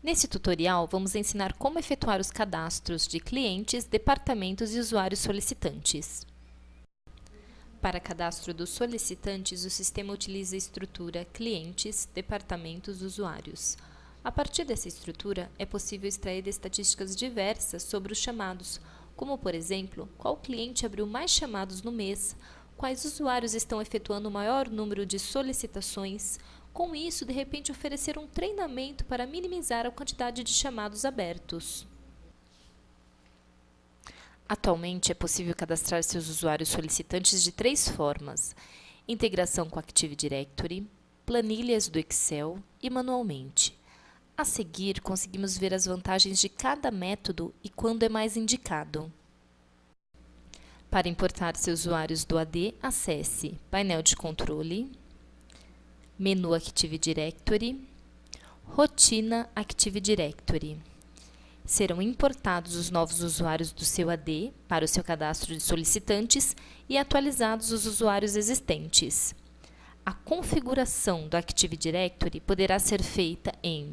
Nesse tutorial, vamos ensinar como efetuar os cadastros de clientes, departamentos e usuários solicitantes. Para cadastro dos solicitantes, o sistema utiliza a estrutura clientes, departamentos, usuários. A partir dessa estrutura, é possível extrair estatísticas diversas sobre os chamados, como, por exemplo, qual cliente abriu mais chamados no mês, quais usuários estão efetuando o maior número de solicitações. Com isso, de repente, oferecer um treinamento para minimizar a quantidade de chamados abertos. Atualmente, é possível cadastrar seus usuários solicitantes de 3 formas: integração com Active Directory, planilhas do Excel e manualmente. A seguir, conseguimos ver as vantagens de cada método e quando é mais indicado. Para importar seus usuários do AD, acesse Painel de Controle, Menu Active Directory, Rotina Active Directory. Serão importados os novos usuários do seu AD para o seu cadastro de solicitantes e atualizados os usuários existentes. A configuração do Active Directory poderá ser feita em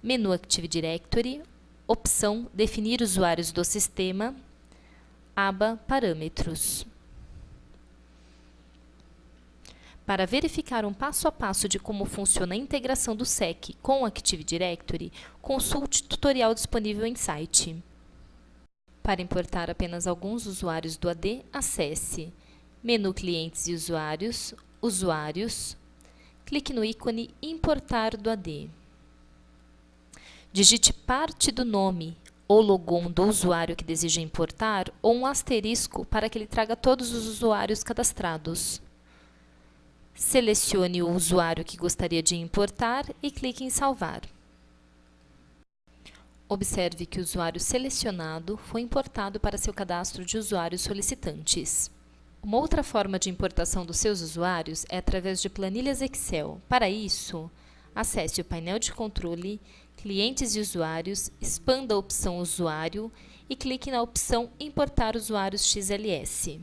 Menu Active Directory, opção Definir usuários do sistema, aba Parâmetros. Para verificar um passo a passo de como funciona a integração do SEC com o Active Directory, consulte o tutorial disponível em site. Para importar apenas alguns usuários do AD, acesse Menu Clientes e Usuários, Usuários, clique no ícone Importar do AD. Digite parte do nome ou logon do usuário que deseja importar ou um asterisco para que ele traga todos os usuários cadastrados. Selecione o usuário que gostaria de importar e clique em Salvar. Observe que o usuário selecionado foi importado para seu cadastro de usuários solicitantes. Uma outra forma de importação dos seus usuários é através de planilhas Excel. Para isso, acesse o painel de controle, Clientes e Usuários, expanda a opção Usuário e clique na opção Importar usuários XLS.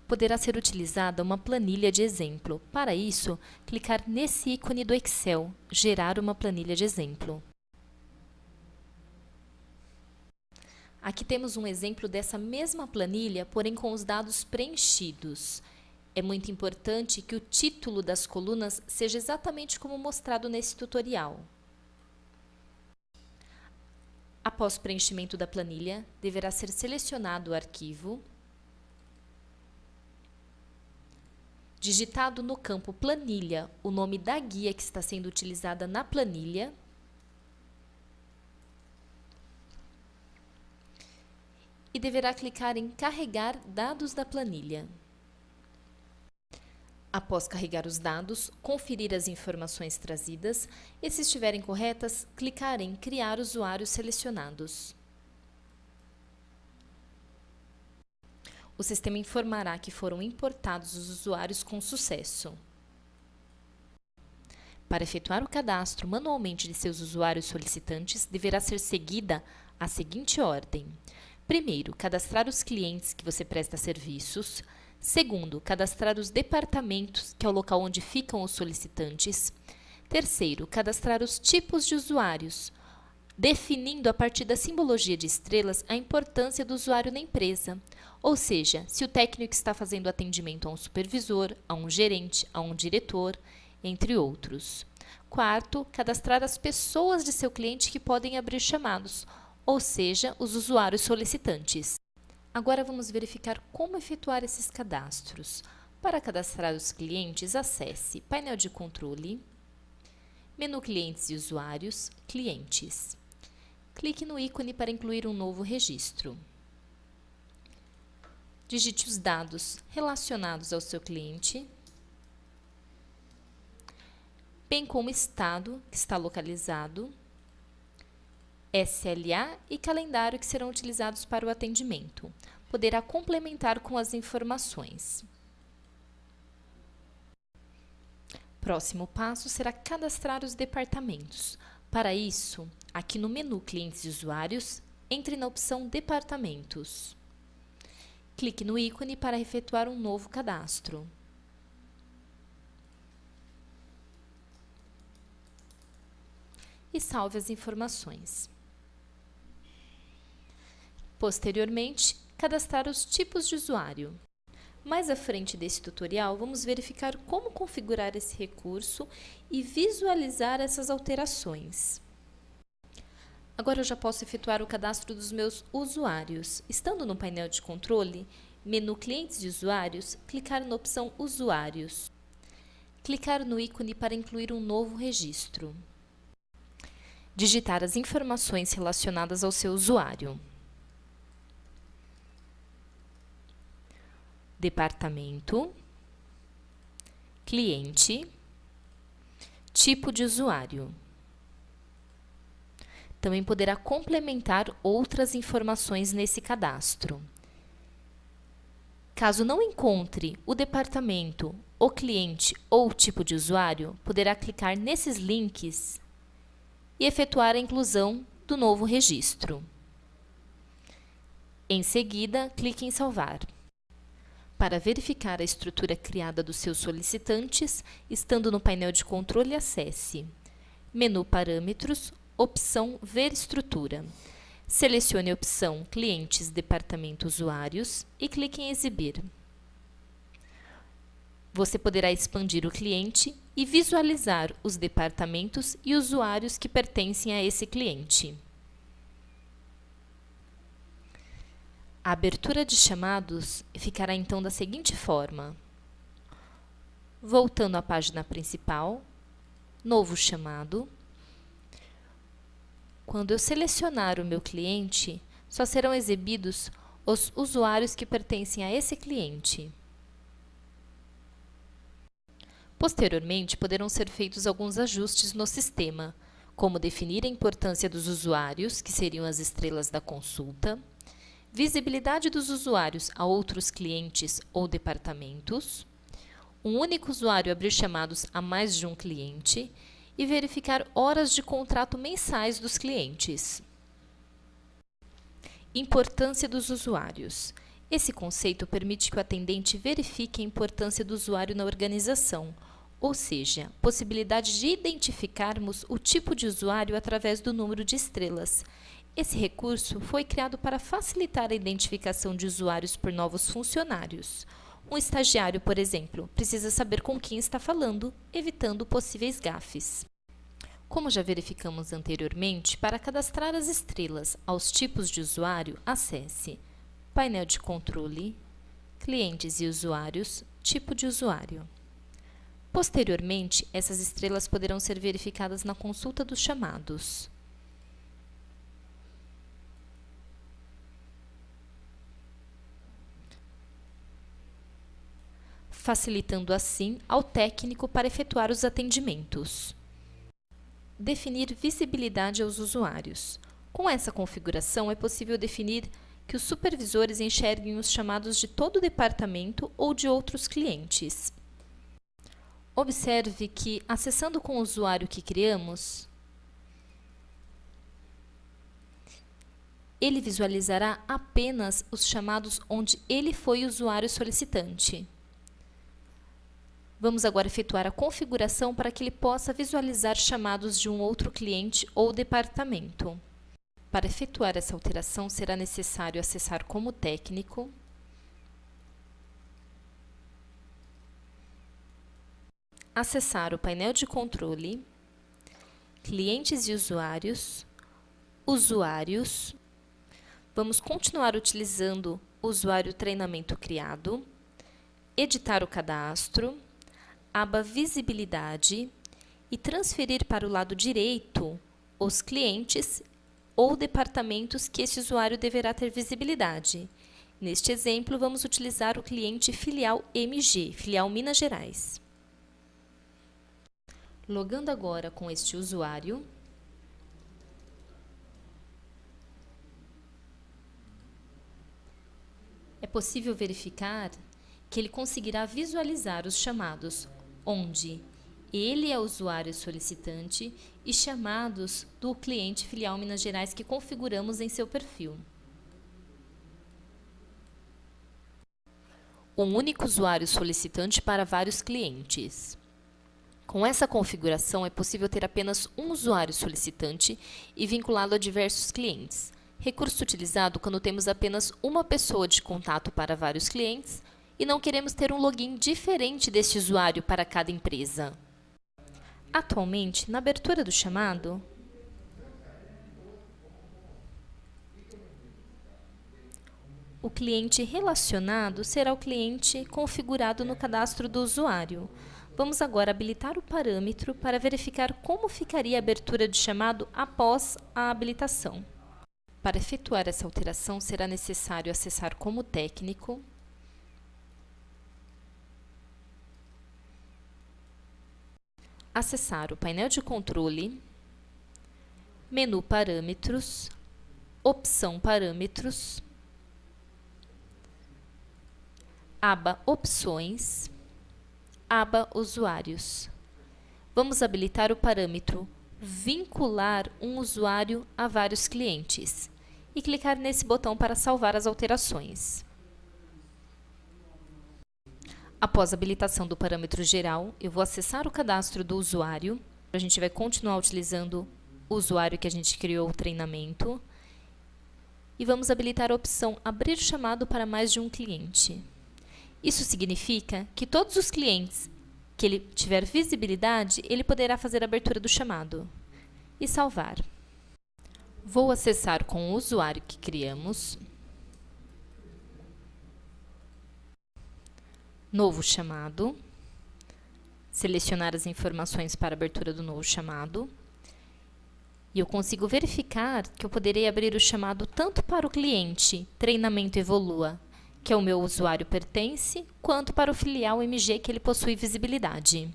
Poderá ser utilizada uma planilha de exemplo. Para isso, clicar nesse ícone do Excel, Gerar uma planilha de exemplo. Aqui temos um exemplo dessa mesma planilha, porém com os dados preenchidos. É muito importante que o título das colunas seja exatamente como mostrado nesse tutorial. Após o preenchimento da planilha, deverá ser selecionado o arquivo, digitado no campo Planilha o nome da guia que está sendo utilizada na planilha e deverá clicar em Carregar dados da planilha. Após carregar os dados, conferir as informações trazidas e, se estiverem corretas, clicar em Criar usuários selecionados. O sistema informará que foram importados os usuários com sucesso. Para efetuar o cadastro manualmente de seus usuários solicitantes, deverá ser seguida a seguinte ordem: primeiro, cadastrar os clientes que você presta serviços. Segundo, cadastrar os departamentos, que é o local onde ficam os solicitantes. Terceiro, cadastrar os tipos de usuários, definindo a partir da simbologia de estrelas a importância do usuário na empresa, ou seja, se o técnico está fazendo atendimento a um supervisor, a um gerente, a um diretor, entre outros. Quarto, cadastrar as pessoas de seu cliente que podem abrir chamados, ou seja, os usuários solicitantes. Agora vamos verificar como efetuar esses cadastros. Para cadastrar os clientes, acesse Painel de Controle, Menu Clientes e Usuários, Clientes. Clique no ícone para incluir um novo registro. Digite os dados relacionados ao seu cliente, bem como o estado que está localizado, SLA e calendário que serão utilizados para o atendimento. Poderá complementar com as informações. Próximo passo será cadastrar os departamentos. Para isso, aqui no menu Clientes e Usuários, entre na opção Departamentos. Clique no ícone para efetuar um novo cadastro. e salve as informações. Posteriormente, cadastrar os tipos de usuário. Mais à frente desse tutorial, vamos verificar como configurar esse recurso e visualizar essas alterações. Agora eu já posso efetuar o cadastro dos meus usuários. Estando no painel de controle, menu Clientes e Usuários, clicar na opção Usuários. Clicar no ícone para incluir um novo registro. Digitar as informações relacionadas ao seu usuário. Departamento, cliente, tipo de usuário. Também poderá complementar outras informações nesse cadastro. Caso não encontre o departamento, o cliente ou o tipo de usuário, poderá clicar nesses links e efetuar a inclusão do novo registro. Em seguida, clique em Salvar. Para verificar a estrutura criada dos seus solicitantes, estando no painel de controle, acesse Menu Parâmetros, opção Ver estrutura. Selecione a opção Clientes, Departamento, Usuários e clique em Exibir. Você poderá expandir o cliente e visualizar os departamentos e usuários que pertencem a esse cliente. A abertura de chamados ficará então da seguinte forma. Voltando à página principal, novo chamado. Quando eu selecionar o meu cliente, só serão exibidos os usuários que pertencem a esse cliente. Posteriormente, poderão ser feitos alguns ajustes no sistema, como definir a importância dos usuários, que seriam as estrelas da consulta, visibilidade dos usuários a outros clientes ou departamentos, um único usuário abrir chamados a mais de um cliente e verificar horas de contrato mensais dos clientes. Importância dos usuários. Esse conceito permite que o atendente verifique a importância do usuário na organização, ou seja, possibilidade de identificarmos o tipo de usuário através do número de estrelas. Esse recurso foi criado para facilitar a identificação de usuários por novos funcionários. Um estagiário, por exemplo, precisa saber com quem está falando, evitando possíveis gafes. Como já verificamos anteriormente, para cadastrar as estrelas aos tipos de usuário, acesse Painel de controle, Clientes e Usuários, Tipo de usuário. Posteriormente, essas estrelas poderão ser verificadas na consulta dos chamados. Facilitando assim ao técnico para efetuar os atendimentos. Definir visibilidade aos usuários. Com essa configuração, é possível definir que os supervisores enxerguem os chamados de todo o departamento ou de outros clientes. Observe que, acessando com o usuário que criamos, ele visualizará apenas os chamados onde ele foi usuário solicitante. Vamos agora efetuar a configuração para que ele possa visualizar chamados de um outro cliente ou departamento. Para efetuar essa alteração, será necessário acessar como técnico, acessar o painel de controle, clientes e usuários, usuários. Vamos continuar utilizando o usuário treinamento criado, editar o cadastro, aba visibilidade e transferir para o lado direito os clientes ou departamentos que esse usuário deverá ter visibilidade. Neste exemplo, vamos utilizar o cliente filial MG, filial Minas Gerais. Logando agora com este usuário, é possível verificar que ele conseguirá visualizar os chamados onde ele é usuário solicitante e chamados do cliente filial Minas Gerais que configuramos em seu perfil. Um único usuário solicitante para vários clientes. Com essa configuração, é possível ter apenas um usuário solicitante e vinculá-lo a diversos clientes. Recurso utilizado quando temos apenas uma pessoa de contato para vários clientes e não queremos ter um login diferente deste usuário para cada empresa. Atualmente, na abertura do chamado, o cliente relacionado será o cliente configurado no cadastro do usuário. Vamos agora habilitar o parâmetro para verificar como ficaria a abertura de chamado após a habilitação. Para efetuar essa alteração, será necessário acessar como técnico, acessar o painel de controle, menu Parâmetros, opção Parâmetros, aba Opções, aba Usuários. Vamos habilitar o parâmetro Vincular um usuário a vários clientes e clicar nesse botão para salvar as alterações. Após a habilitação do parâmetro geral, eu vou acessar o cadastro do usuário. A gente vai continuar utilizando o usuário que a gente criou o treinamento. E vamos habilitar a opção Abrir chamado para mais de um cliente. Isso significa que todos os clientes que ele tiver visibilidade, ele poderá fazer a abertura do chamado e salvar. Vou acessar com o usuário que criamos. Novo chamado. Selecionar as informações para a abertura do novo chamado. E eu consigo verificar que eu poderei abrir o chamado tanto para o cliente Treinamento Evolua, que é o meu usuário pertence, quanto para o filial MG que ele possui visibilidade.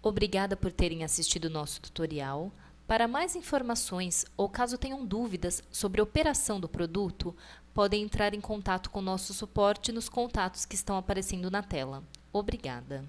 Obrigada por terem assistido o nosso tutorial. Para mais informações ou caso tenham dúvidas sobre a operação do produto, podem entrar em contato com o nosso suporte nos contatos que estão aparecendo na tela. Obrigada!